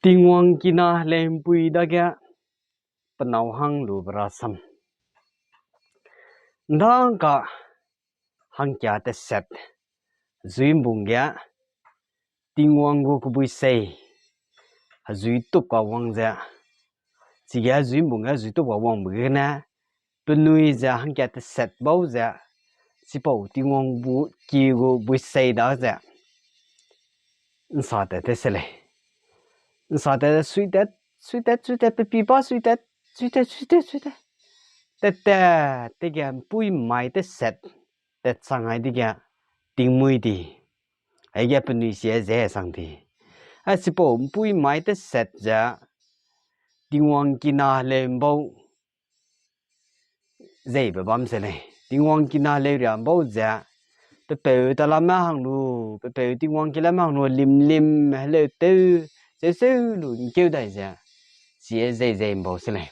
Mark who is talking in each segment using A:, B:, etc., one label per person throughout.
A: Tình hoàng kina lem pui da ga penau hang lu berasam. Ndang ka hang kya te set zuim bung ga tình hoàng gu ku bui sei ha zui tu ka wang za si ga zuim bung ga zui tu ka wang bu na penui za hang kya te set bau za si pau tình hoàng bu ki gu bui sei da za sa te sele sa te sweet that pe pa sweet that te ga pui mai te set te sangai te ga ting mui di ai ga penui xie ze sang di a si po pui mai te set ja ting wang kina le mbau ze be bam se le ting wang kina le ria mbau ja pe ta la ma hang lu pe ting wang kila ma hang lu lim le te se lu kêu dai ja xie ze mbau se le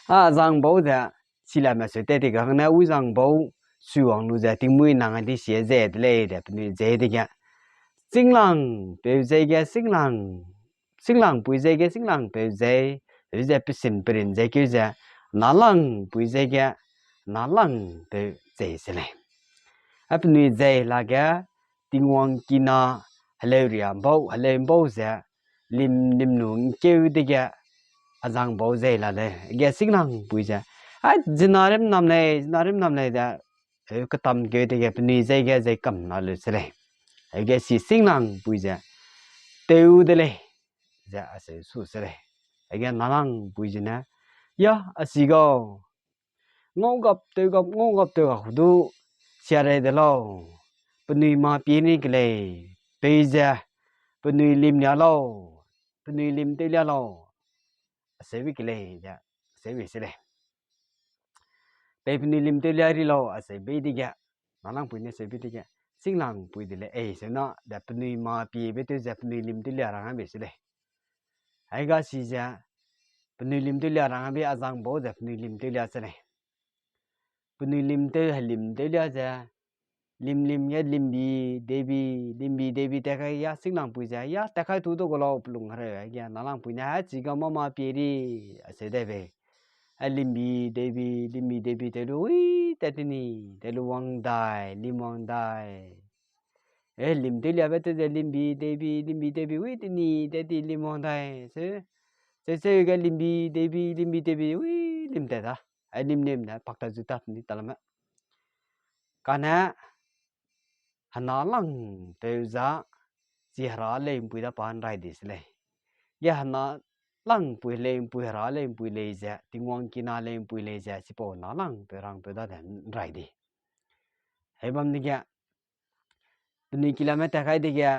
A: a zang bau ja si la ma se te ga na u zang bau suy wang lu ja ting mui nang di xie ze de le de penui ze de ga sinh lang pe ze ga sinh lang pui ze ga sinh lang pe ze pe sim prin ze kêu ja na lang pui ze ga na lang pe ze se le a penui ze la ga ting wang kina hale ria bau za lim nu kêu de ga azang bau ze la le ga sinh lang pui ja a jinarim nam ne da ka tam ge de ga penui ze ga ze kam na le se le ai ga si sinh lang pui ja teu de le ja a se su se le ai ga na lang pui ja na ya a si go ngau gap teu ga du sia re de lo penui ma pi ni ke le pe ja penui lim nya lo penui lim te lia lo se vi ke le ja se vi se le pe penui lim te lia ri lo a se be di ga na lang pui ne se bi di ga sinh lang pui di le se na da penui ma pi be te ja penui lim te lia ra be se le ai ga si ja penui lim te lia ra be azang bo ja penui lim te lia se le penui lim te lia ja lim ya lim bi debi te ka ya sinh lang pui ja ya te ka tu to ko lo plung re ya na lang pui na chi ga ma pi ri se de be lim bi debi te lu wi te ni te lu wang dai lim wang dai lim te lia be te lim bi debi wi te ni te ti lim wang dai se ga lim bi debi wi lim te da lim da pak ta zu ta ni ta la ma kana hana lang pe za si hra le pui da pan rai dis le ya hana lang pui hra le pui le ja ting wang kina le pui le ja si po na lang pe rang pe da dan rai di he bam ni ga ni kilometer kai de ga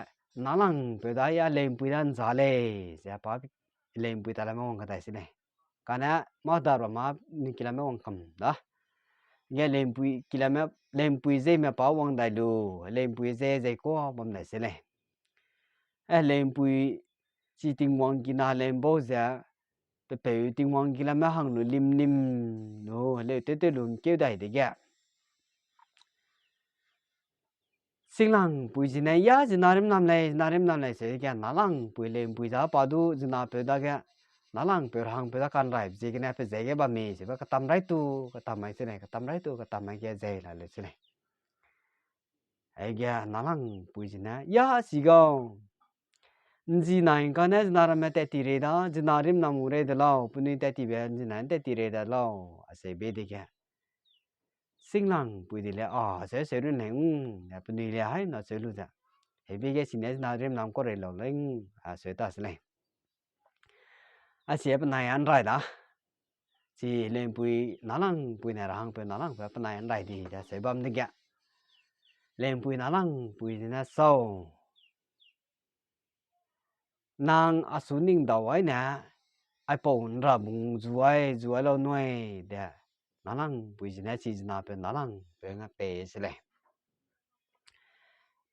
A: na lang pe da ya le pui dan za le ja pa le pui ta la ma wang ka dai si le kana ma da ra ma ni kilometer wang kam da nghe lên pui dây mà bảo quang đại đồ lên pui dây có bấm này sẽ này lên pui chỉ tiếng quang kia lên bao giờ pe tiếng quang kia mà hàng nó lim nó lên tới luôn kêu đại đấy kìa sinh lang pui gì này ya gì narim nam này sẽ kìa na lang pui lên pui giá bảo du gì na pe đó kìa na lang pe hàng pe đó can rai gì cái này pe dây cái bám mì sẽ cái tam rai tu cái tam mai sẽ này cái tam rai tu cái tam mai kia dây là lên sẽ này ai ga na lang pui gì nè ya si go ji nai ka ne na ra me te ti re da ji na rim na mu re de lao pu ni te ti be ji na te ti re da lao a se be de ga sinh lang pui de le se ru ne ya pu ni le hai na se lu da he be ge si ne na rim nam ko re lo leng a se ta se le a se pa nai an rai da si len pui na lang pui ne ra hang pe na lang pa nai an rai di da se bam de ga lên pui na lang pui na sau nang asuning dawai na ai pon ra bung zuai lo noi de na lang pui na chi na pe na lang pe nga pe se le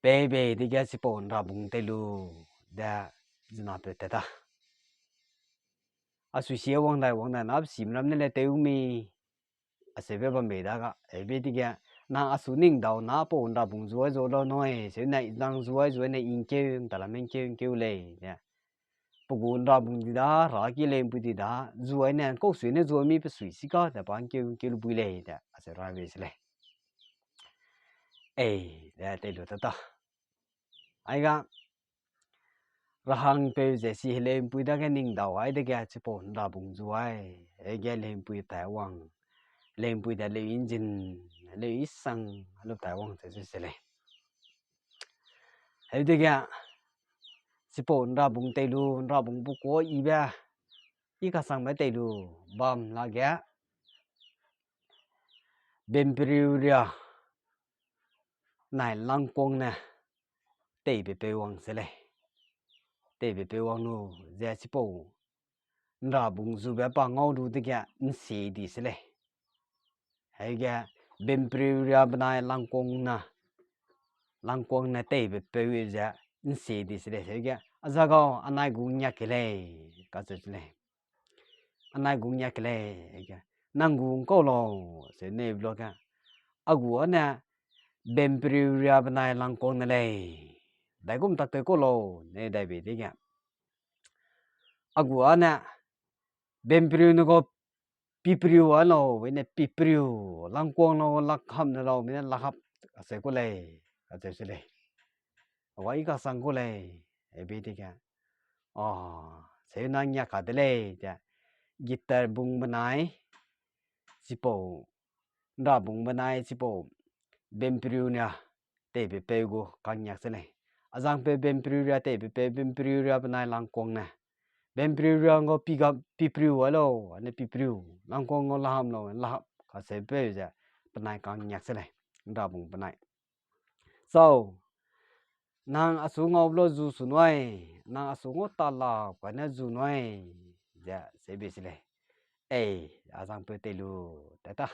A: pe de ga si pon ra bung te lu da na pe te ta asu xie wang dai na sim ram ne le te u mi a se be ba me da ga e be de ga na asuning daw na pon ra bung zuai zo lo noi se nai nang zuai này in kêu ta la men kêu le ya buồn ra buồn gì đó rõ cái lên bùi gì đó rồi nè câu suy nè rồi mi phải suy xí cóแต่ bạn kêu bùi lệ đó sẽ ra về sẽ để tới được đó ai ga rahang pe je si lên bùi đó cái ninh đầu ai để cái chỉ buồn ra buồn rồi ai cái lên bùi tại hoàng lên bùi tại lên engine lên ít xăng lúc tại hoàng sẽ ai để cái chỉ buồn ra buồn tây lu ra buồn bù cố ý ba ý cái sang mấy tây lu bom là cái bên bìu này lăng quang nè tây bị hoàng sẽ tây bị hoàng nu giờ chỉ bộ ra bùng dù bé ba ngâu đủ thì cái xì đi sẽ hay cái bên bìu bên này lăng quang nè tây bị giờ xì đi sẽ hay cái à giờ có anh này cũng nhắc cái gì sẽ anh này cũng nhắc cái năng cũng có lo sẽ nè lo cái à cũng nè bên bìu bên này lăng quang nè đại cũng tắc tới có lo nè đại bị thế cái à cũng nè bên bìu nó có pipriu ano wene pipriu langkwang no lakham na lo mena lakhap ase ko le ase se le wai ka sang ko le e be ti ka se na nya ka de le ja guitar bung banai sipo nda bung banai sipo bempriu nya te be pe go kan nya se le azang pe bempriu ya te be pe bempriu ya banai langkwang na bempriu ngo pipriu alo ane pipriu langkwang ngo laham lo lahap ka se pe ja banai kan nyak se le nda bung banai so nang asu ngo lo zu su noi nang asu ngo ta la ka na zu noi ja se be se le azang pe te lu ta ta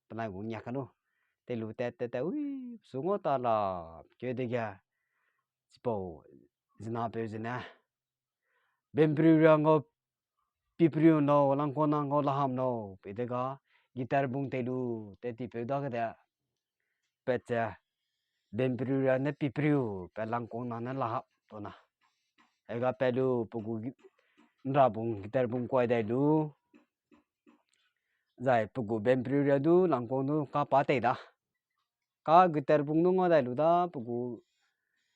A: banai gu nyak no te lu te ui su ngo ta la ke de ga sipo zina pe zina bempriu ngo pipriu no langkwang ngo laham no pe de ga gitar bung te lu te ti pe da ga da pe cha bempriu ne pipriu pe langkwang na lahap to na e ga pe lu pu gu nra bung gitar bung kwai dai lu zai pu gu bempriu du langkwang du ka pa te da ka gitar bung nu ngo dai lu da pu gu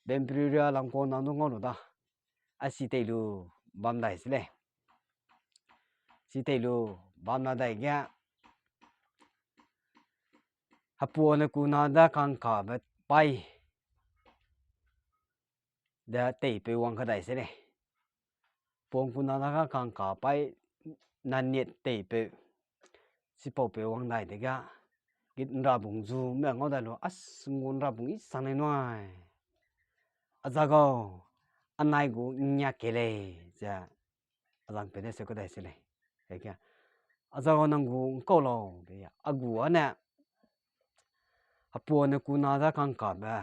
A: bempriu langkwang na nu ngo lu da a si te lu bam dai se le si te lu bam na dai ga hapu ne ku na da kan ka ba pai da te pe wang ka dai se le pong ku na da kan ka pai nan net te pe si po pe wang dai de ga git nra bung zu me ngo da lo as ngun ra bung is san noi a za go anai gu nya ke le ja azang pe ne se ko dai se le he kya a za go nang gu ko lo be ya a gu ana hapu ne ku na da kan ka ba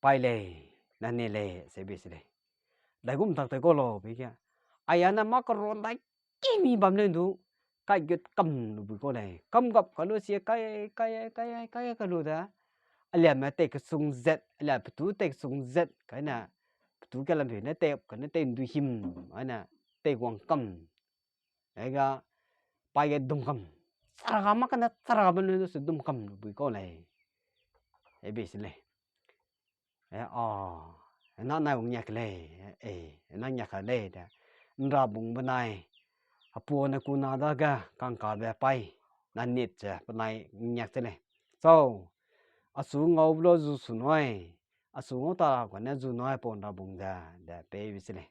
A: pai le nan ne le se be se le dai gum tak te ko lo be kya ayana makaron dai kimi bam lên du cái get cầm bu ko này cầm gặp cái lô xe cái lô đó aliam mà tê cái sung z aliam tu tê sung z cái nè tu cái làm việc nó tê cái nó tên du him cái nè tê quang cầm cái ga bay cái dum cầm saragama cái nó saragama nó sẽ dum cầm bu ko này cái bị gì này nó này cũng nhạc lệ nó nhạc lệ đó ra bụng bên này hapu na kuna da ga kan ka be pai na nit che panai nyak te ne so asu ngau lo zu su noi asu ngo ta ko na zu noi pon da bung da pe bi se ne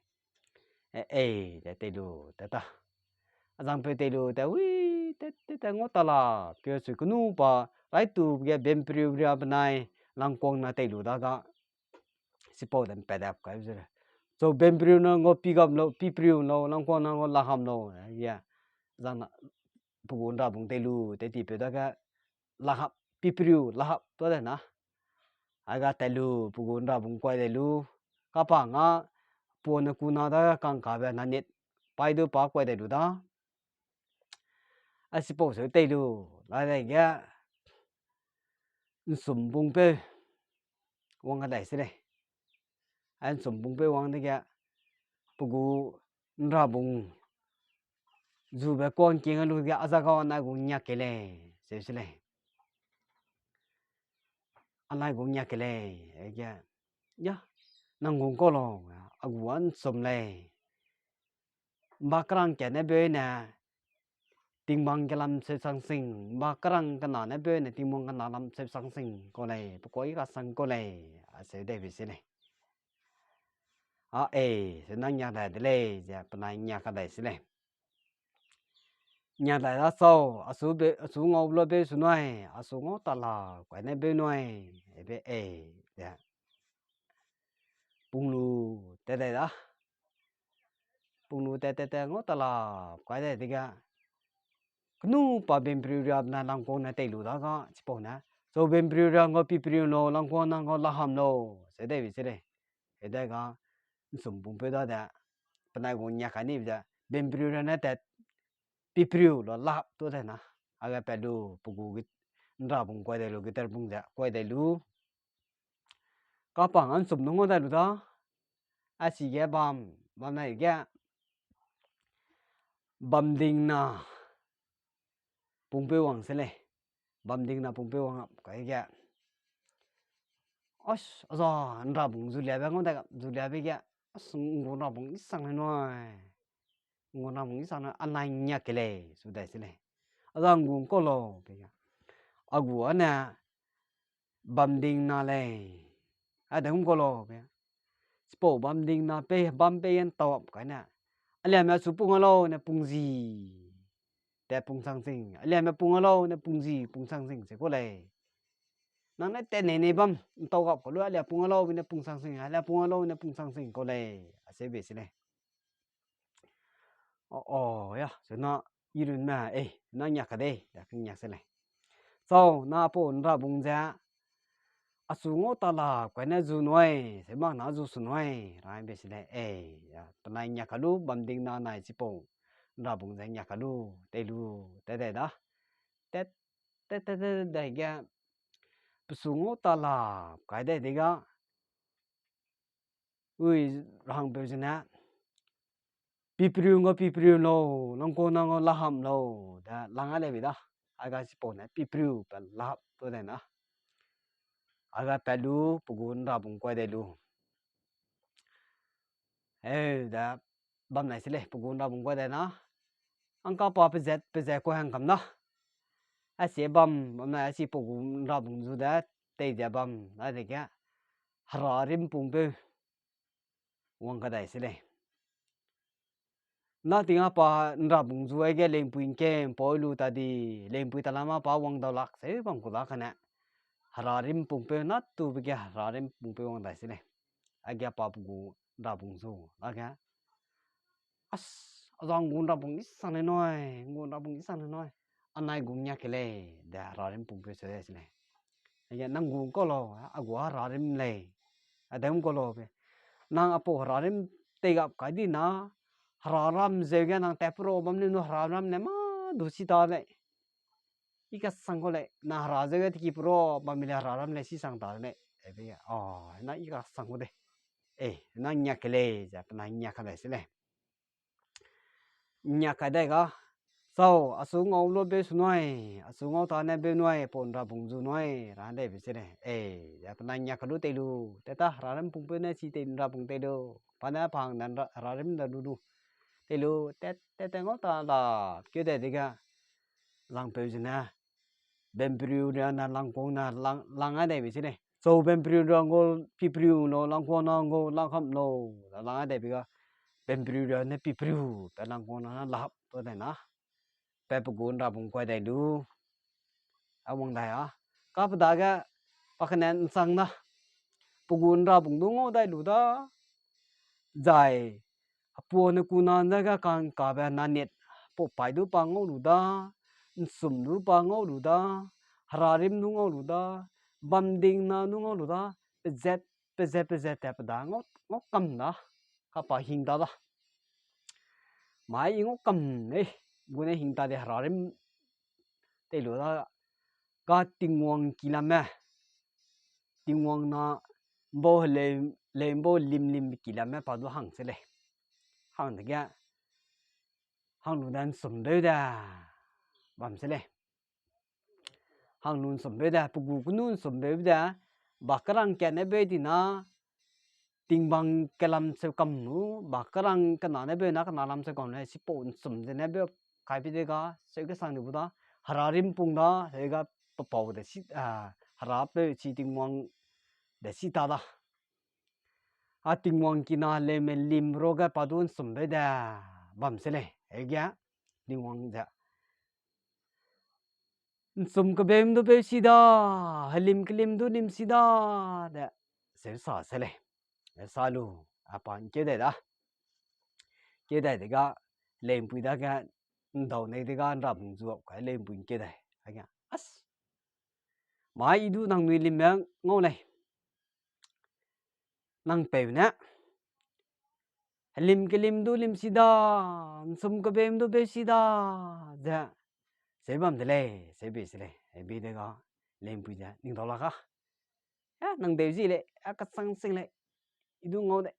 A: da te lu ta ta azang pe te lu ta wi te ngo ta la pe su ku nu pa rai tu ge bem priu ria panai lang kong na te lu da ga si po den pe da ka bi se so bempriu no ngo pigam lo pipriu no lang ko na ngo laham no ya zang na pugun da bung te lu te ti pe da ga lahap pipriu lahap to da na aga te lu pugun da bung kwai de lu ka pa nga pu na ku na da kan ka ba na net pai du pa kwai de lu da a si po se te lu la de ga sum bung pe wang ga dai se le an sum bung pe wang de ga buku nra bung zu be kon king lu ga azaga na gu nya kele se se le anai gu nya kele e ya nang gu ko lo aguan som le bakrang ke ne be na ting bang ke lam se sang sing bakrang ka na ne be na ting mong ka na lam se sang sing ko le ko i ka sang ko le a se de bi se le a se nang nya da de le ja pa na nya ka da se le nhà đại đa số ở số ngô lo bê số này ở số ngô ta là cái này bê này bê dạ bung lu tê tê đó bung lu tê ngô ta là cái này thì cái nu pa bên bìu ra na lang con na tê lu đó có chỉ bảo na so bên bìu ra ngô pi bìu no lang con na ngô la ham no sẽ đây vì sẽ đây cái đây cái sum bung bê đó đã bên này cũng nhà cái này vậy bên bìu ra na tê pi bìu lo la tôi thấy na aga pelu pugu nra bung quay đây lu gitar bung ja quay đây lu có bằng anh sum nung đây lu đó à chỉ cái bam này cái bam ding na bung bê wang sẽ này bam ding na bung bê wang cái ớt giờ nra bung zulia bê ngon đây zulia bê cái ngon nra bung ít sang này nói ngon nra bung ít sang này anh này nhắc cái này su đây sẽ này giờ ngon có lo cái agu ana bam ding na le ada hum kolo pe spo bam ding na pe bam pe yan to cái nè alia ma su pung alo na pung gì te pung sang sing alia ma pung alo na pung gì pung sang sing se ko le nang na te ne bam to gap ko lo alia pung alo na pung sang sing alia pung alo na pung sang sing ko le se be se le ya so na yirun ma na nya ka de ya kin nya se le so na po nra bung ja asungo tala kwene zu noi se bang na zu su noi rai be se le ya panai nya kalu banding na nai chi po nra bung ja nya kalu te da te da ga asungo tala kai de ga ui rang be jena pi priu no nong ko nong la ham no da lang ale bi da aga chi po na pi priu pa la to da na aga pelu pugun ra bung quay đây luôn đã bấm này xí lệ pugun ra bung quay đây nó anh có bỏ bây giờ quay hàng cầm nó ai sẽ bấm này ai sẽ pugun ra bung du đã tây giờ bấm nói thì cái harim bung bê uang cái đây xí lệ nó tiếng apa ra bung du cái lên puin kem poi lu tadi lên pui talama pa uang đầu lạc sẽ bấm của lạc này harim bung bê nó tu bây giờ harim bung bê uang đây xí lệ ai cái apa pugun ra bung du là cái dòng nguồn ra bung ít sang này nói nguồn ra bung ít sang này nói anh này cũng nhắc cái này để ra đến bung bê sẽ đấy này bây năng nguồn có lo agua ra đến này đem có lo về năng apo ra đến tây gặp cái gì na ra ram giờ cái năng tepro bấm lên nó ra ram này mà đủ xí ta đấy ý cái sang có lại na ra giờ cái pro bấm lên ra ram này xí sang ta đấy bây giờ na ý cái sang có đấy năng nhắc cái này giờ năng nhắc cái này sẽ này nhà cái đây có sau ở xuống ngô lúa bê xuống nói ở xuống ngô ta này bê nói bồn ra bùng du nói ra đây bị thế này giờ bên này nhà cái lúa tây lu tây ta ra đến bùng bê này chỉ tây ra bùng tây lu bên này phẳng nên ra đến là lu tây lu tây ngô ta là cái đây thì cái lang bê gì nè bên bìu nè lang quang nè lang ở đây bị thế này sau bên bìu ra ngô pi bìu nó lang quang nó ngô lang khăm nó lang ở đây bị cái bên bìu ra nè pi bìu bên lang quang nó lạp tôi này nó pe pugun ra bung quay đây lu awang đây có bắt đầu cái bắt nên sang na pugun ra bung đúng ngô đây lu đó dài apo ne kunan da cái kan ka ba na net po pai du pa ngô lu đó sum du pa ngô lu đó hararim du ngô lu đó banding na du ngô lu đó pe zet pe da ngô ngô cầm đó ka pa hing da da mai ngô cầm ấy bữa nay hiện tại thì hararim tây lúa đó có tiếng nguồn kỳ lắm mẹ tiếng nguồn nó bố lên bố lim kỳ lắm mẹ bao nhiêu hàng sẽ này hàng thì kia hàng luôn đang sum bê đà bấm xí lệ hàng luôn sum bê đà bụng cũng luôn sum bê đà bakarang kia nè bê đi na tiếng bang cái làm sao cầm nu bakarang cái nào nè bê na cái nào làm sao cầm này sipo sum thế nè bê cái bị đấy cả sẽ cái sang được đó hararim pung đó sẽ cái bảo để xí harap bê chỉ tiếng mong để xí ta đó tiếng mong kia na lệ mình lim roga padun sum bê đà bấm xí lệ cái kia tiếng mong dạ sum cái bêm đó bê xí đó halim cái lim đó lim xí đó đấy sẽ sao xí lệ sao luôn bạn kia đấy đó kia đấy thì cái lên bùi đó cái đầu này thì cái rầm ruột cái lên bùi kia đấy anh ạ mai idu nang nuôi lim yang ngô này nang bèo nè lim cái lim du lim sida sum cái bèm du bèo sida dạ sẽ bấm thế này sẽ bị thế này bị đấy cái lên bùi đó nhưng đó là cái nang bèo gì đấy cái sang sinh đấy idu ngô đấy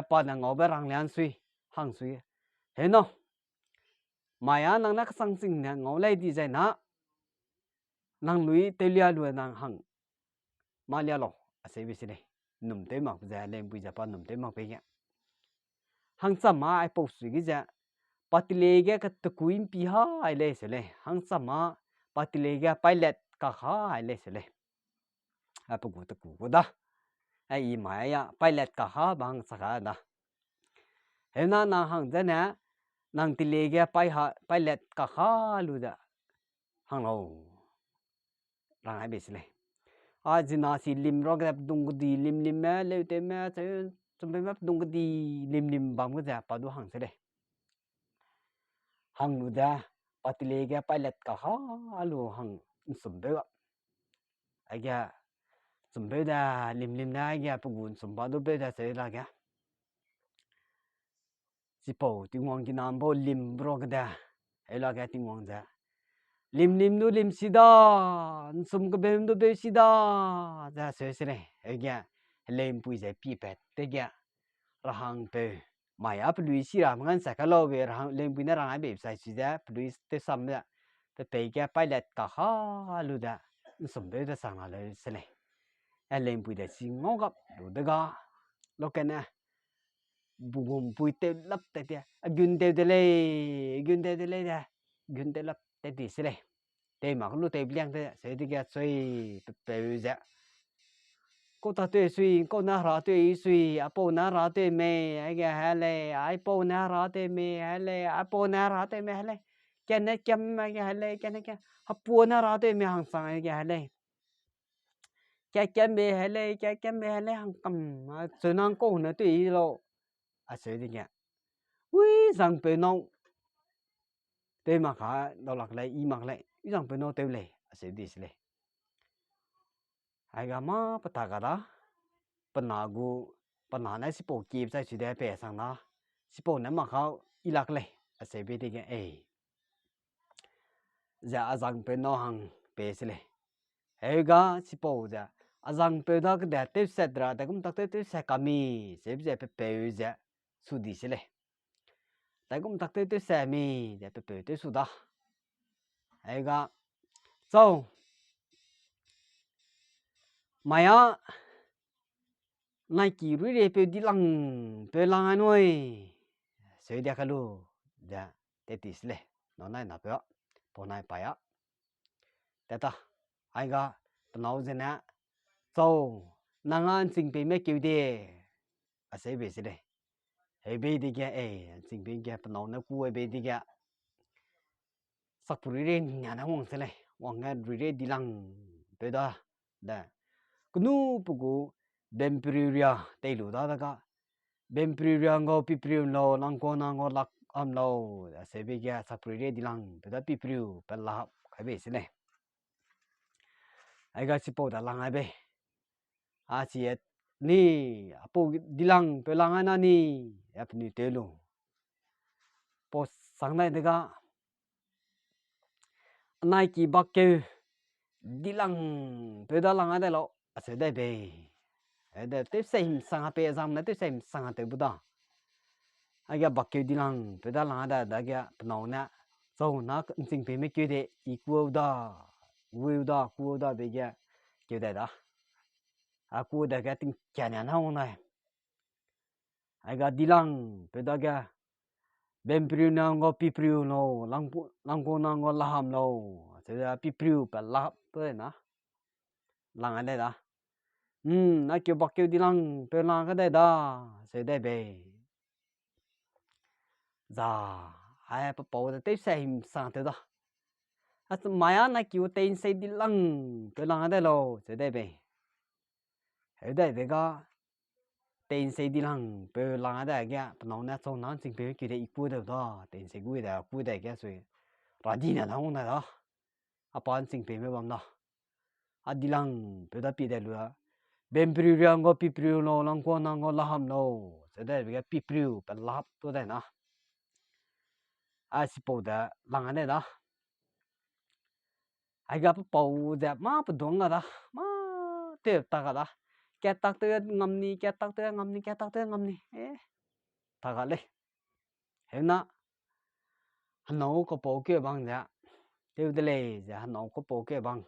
A: bạn là ngô bé răng lian suy hang suy thế nó mai nang cái sang sinh này ngô lấy đi vậy nè nang lui tây lia lui nang hang malia lo sẽ bị thế này nằm tới mặc giờ lên bùi giờ bạn nằm tới mặc bây giờ hang sama ai po suy cái giờ patilega cái tụ queen pi ha ai lấy sẽ lấy hang sama patilega pilot cả ha ai lấy sẽ lấy apa gu tụ gu đó ai mai ya pilot cả ha bang sa ka đó thế na na hang thế nè nang tilega pilot cả ha lu đó hang lâu rằng ai biết sẽ lấy na si lim rong cái dung đi lim mẹ lấy tem mẹ sẽ chuẩn bị mẹ dung đi lim bang cái giờ bắt đầu hang sẽ lấy hang lu đó patilega pilot cả ha lu hang sum bê ai cái sum bê da lim na cái bugun sum ba do bê da sẽ là cái sipo tiếng Hoàng cái nam bo lim rong cái da ai là cái tiếng Hoàng da lim nu lim sida sum cái bê do bê sida da sẽ này ai cái lim pui sẽ pi pet thế cái rahang bê mai áp lui xí ra ngan sa cái lo về rahang lim pui na rahang bê sai xí da lui te sam da te pe cái pilot cả ha lu da sum bê da sang là sẽ này lên bùi để xin ngó gặp đủ được ga lúc cái nè bùm bùi tê lấp tê tê gun tê tê lê gun tê tê lê nè gun tê lấp tê tê xí lê tê mà lúc tê biang tê sẽ đi cái suy tê dạ cô ta tê suy cô na ra tê suy apo na ra tê mê ai cái hay lê apo na ra tê mê hay lê apo na ra tê mê hay lê cái này kem cái hay lê cái này cái apo na ra tê mê hàng sang cái hay lê cái mê hay lê cái mê hay lê hàng cầm sự năng cô nữa tùy lộ sẽ đi nghe ui rằng bên nông tê mà cả đầu lạc lại y mặc lại rằng bên nông tê lệ sẽ đi sẽ lệ ai gà mà bắt ta đó bên nào gu bên nào này sẽ bộ kịp在水的边上呢sẽ bộ nằm màเขาy lạc lệ sẽ bị đi nghe ấy giờ rằng bên nông hàng bên sẽ lệ ai gà sẽ bộ giờ rằng bên đó cái đẹp tiếp xét raแต่cũng tắc tiếp xét kami sẽ bị bị giờ su đi sẽ lệ tại cũng tắc tiếp xét mi giờ bị tiếp su đó ai gà so mày á nay kỳ rồi để pe lăng anh ơi sợi dia kalu ja tetis le nó này nạp đó bỏ này phải á teta ai ga tao giờ nè so nàng anh sinh bị mấy kiểu đi sẽ bị gì đây hay bị đi cái sinh bị cái tao nó cua bị đi cái sắc bùi lên nhà nó hoàng sẽ này hoàng nghe rồi đi lăng pe đó đó 그누 보고 뱀프리리아 때이루다다가 뱀프리리아고 피프리노 랑고나고 락 암노 세비게 사프리레 딜랑 베다 피프리우 벨라 가베스네 아이가 시포다 랑아베 아시에 니 아포 딜랑 벨랑아나니 야프니 텔로 포 상나이 내가 나이키 밖에 딜랑 베달랑아데로 sẽ đây về để tiếp xem sang hp exam nó tiếp xem sang hp bữa đó ai bạc kêu đi lăng bây giờ lăng đã cái nào nè sau nó sinh phải mấy kêu thế equal đó bây giờ kêu đây đó cua đây cái tiếng chả nhàn không này ai đi lăng bây giờ cái bên priu nào ngó pi priu nào lăng cô nào ngó làm nào thế là pi priu phải làm thôi nè lăng ở đây đó nó kêu bạc kêu đi lăng bây lăng cái đây đó sẽ đây về giờ ai bắt đầu tới xem sang tới đó mai anh kêu tên sẽ đi lăng bây lăng ở đây lo sẽ đây về ở đây về cái tên sẽ đi lăng bây lăng ở đây cái nó nè sau nó sinh phải kêu để cua được đó tên sẽ cua đây cái rồi ra đi nè không này đó bạn sinh phải mới bằng đó đi lăng bây giờ bị đây luôn bên priu riêng ngó pi priu nó lăng quan nó ngó làm nó sẽ đây cái pi priu phải làm tôi đây nè ai xí bầu đó lăng ở đây đó ai gặp bầu đó mà bắt đầu ngã đó mà tiếp ta đó cái tắc tới ngâm ni cái tắc tới ngâm ni cái tắc tới ngâm ni ta cái này hiện na hắn nó có bầu kia bằng vậy tiêu đây này giờ hắn nó có bầu kia bằng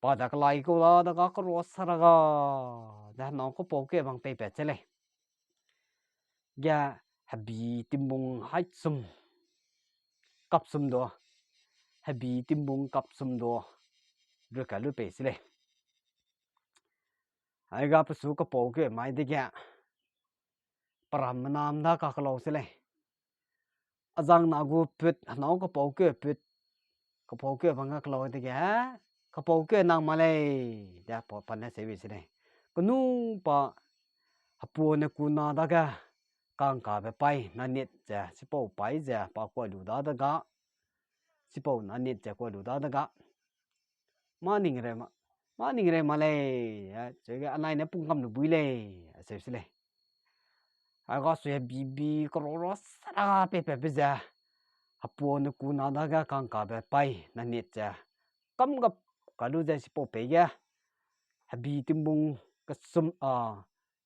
A: bà đã cái lại cô đó đã có rồi sao ra giờ hắn nó có bầu kia bằng bề bề thế này giờ bị tim bung hết sum cặp sum đó bị tim bung cặp sum đó rồi cả lúc bề thế này ai gặp số cái bầu kia mai đi kia Paramnam da kakalo sile azang nagu put nau ko poke put ko poke banga klo de ga ko poke nang male da po panne sevi sile kunu pa hapu ne kuna da ga kang ka be pai na net ja sipo pai ja pa ko lu da da ga sipo na net ja ko lu da da ga morning re male je ga anai ne pung kam lu bui le se sile 아가 수에 비비 거로로사라 빼빼빼자 하부오는 구나다가 강가베 빠이 나니자 깜갑 가루자 시포 빼게 하비timung kasum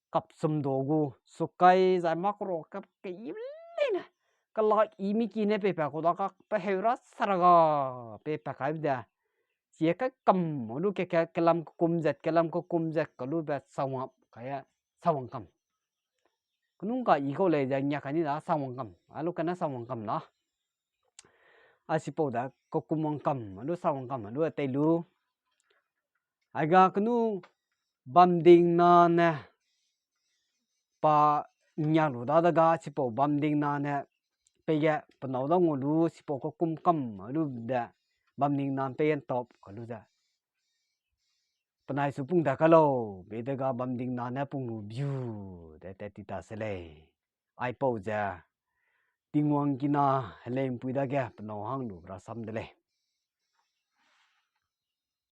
A: kapsum dogu sukai za makro kap ke imlena kalak imi kine pepe ko da ka pehura saraga pepe kaibda sia ka kam lu ke kalam ko kumzat kalu ba sawang kaya sawang kam 그런가 이거래 약간이 나 상원감 알로까나 상원감 나 아시보다 거꾸멍감 루 상원감 루 때루 아가 그누 밤딩나네 바 냐루다다가 시보 밤딩나네 빼게 번호동 루 시보 거꾸멍감 루다 밤딩나 빼엔 톱 걸루다 Panai supung dah kalau beda ga banding nana pung view dah tita sele ai pau ja tingwang kina helem puida ga pano hang lu rasam dele